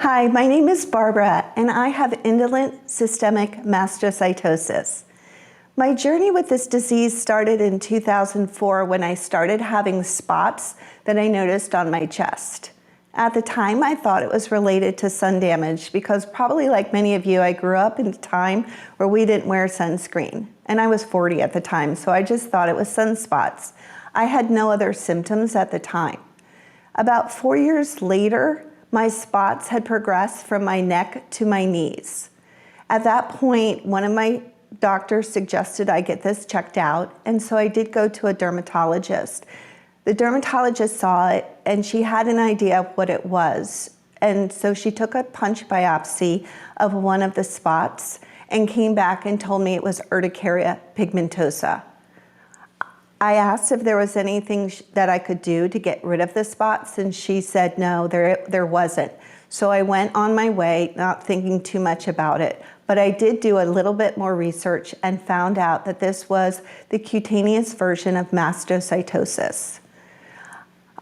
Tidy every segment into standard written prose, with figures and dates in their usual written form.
Hi, my name is Barbara, and I have indolent systemic mastocytosis. My journey with this disease started in 2004 when I started having spots that I noticed on my chest. At the time, I thought it was related to sun damage because probably like many of you, I grew up in a time where we didn't wear sunscreen. And I was 40 at the time, so I just thought it was sunspots. I had no other symptoms at the time. About 4 years later, my spots had progressed from my neck to my knees. At that point, one of my doctors suggested I get this checked out, and so I did go to a dermatologist. The dermatologist saw it, and she had an idea of what it was. And so she took a punch biopsy of one of the spots and came back and told me it was urticaria pigmentosa. I asked if there was anything that I could do to get rid of the spots, and she said no, there wasn't. So I went on my way, not thinking too much about it. But I did do a little bit more research and found out that this was the cutaneous version of mastocytosis.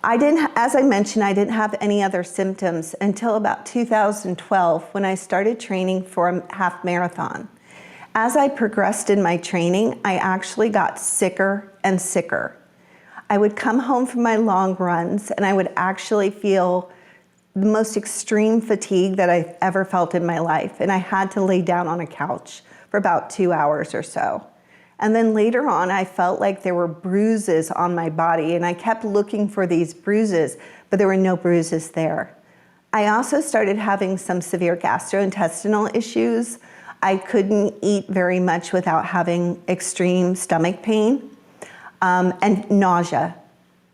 As I mentioned, I didn't have any other symptoms until about 2012 when I started training for a half marathon. As I progressed in my training, I actually got sicker and sicker. I would come home from my long runs and I would actually feel the most extreme fatigue that I've ever felt in my life, and I had to lay down on a couch for about 2 hours or so. And then later on, I felt like there were bruises on my body, and I kept looking for these bruises, but there were no bruises there. I also started having some severe gastrointestinal issues. I couldn't eat very much without having extreme stomach pain and nausea.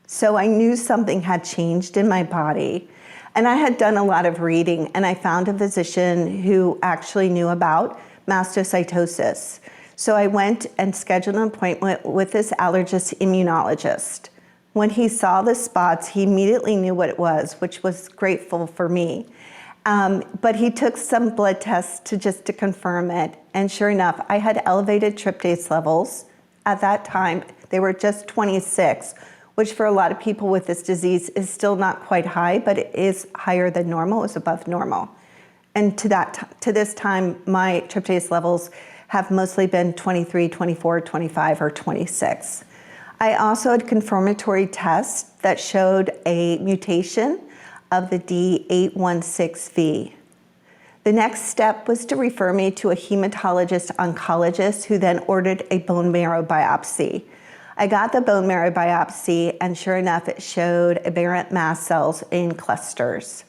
So I knew something had changed in my body. And I had done a lot of reading, and I found a physician who actually knew about mastocytosis. So I went and scheduled an appointment with this allergist immunologist. When he saw the spots, he immediately knew what it was, which was grateful for me. But he took some blood tests to confirm it. And sure enough, I had elevated tryptase levels. At that time, they were just 26, which for a lot of people with this disease is still not quite high, but it is higher than normal, it's above normal. And to this time, my tryptase levels have mostly been 23, 24, 25, or 26. I also had confirmatory tests that showed a mutation of the D816V. The next step was to refer me to a hematologist oncologist who then ordered a bone marrow biopsy. I got the bone marrow biopsy, and sure enough, it showed aberrant mast cells in clusters.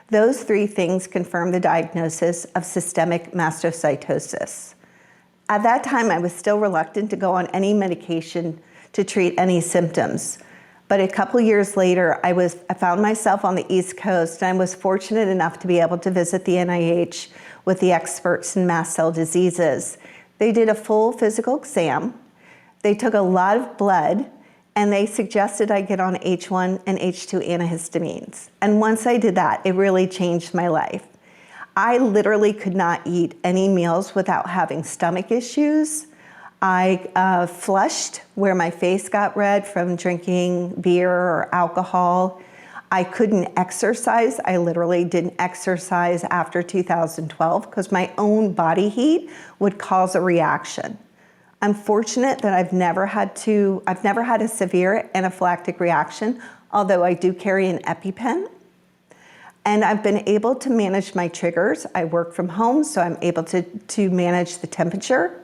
Those three things confirmed the diagnosis of systemic mastocytosis. At that time, I was still reluctant to go on any medication to treat any symptoms. But a couple years later, I found myself on the East Coast, and I was fortunate enough to be able to visit the NIH with the experts in mast cell diseases. They did a full physical exam. They took a lot of blood, and they suggested I get on H1 and H2 antihistamines. And once I did that, it really changed my life. I literally could not eat any meals without having stomach issues. I flushed where my face got red from drinking beer or alcohol. I couldn't exercise. I literally didn't exercise after 2012 because my own body heat would cause a reaction. I'm fortunate that I've never had a severe anaphylactic reaction, although I do carry an EpiPen. And I've been able to manage my triggers. I work from home, so I'm able to manage the temperature,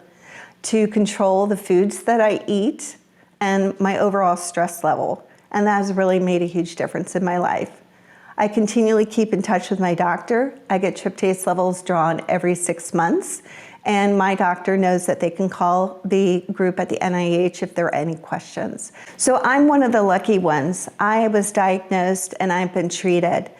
to control the foods that I eat, and my overall stress level. And that has really made a huge difference in my life. I continually keep in touch with my doctor. I get tryptase levels drawn every 6 months, and my doctor knows that they can call the group at the NIH if there are any questions. So I'm one of the lucky ones. I was diagnosed and I've been treated.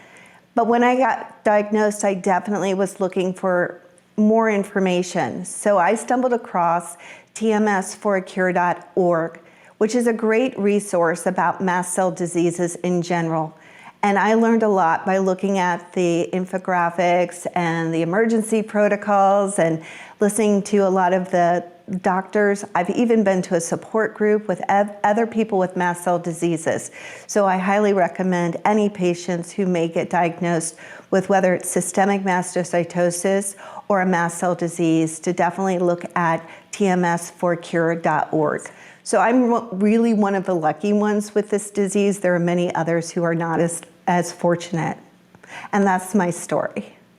But when I got diagnosed, I definitely was looking for more information. So I stumbled across tms4acure.org, which is a great resource about mast cell diseases in general. And I learned a lot by looking at the infographics and the emergency protocols and listening to a lot of the doctors. I've even been to a support group with other people with mast cell diseases. So I highly recommend any patients who may get diagnosed with whether it's systemic mastocytosis or a mast cell disease to definitely look at tmsforcure.org. So I'm really one of the lucky ones with this disease. There are many others who are not as fortunate. And that's my story.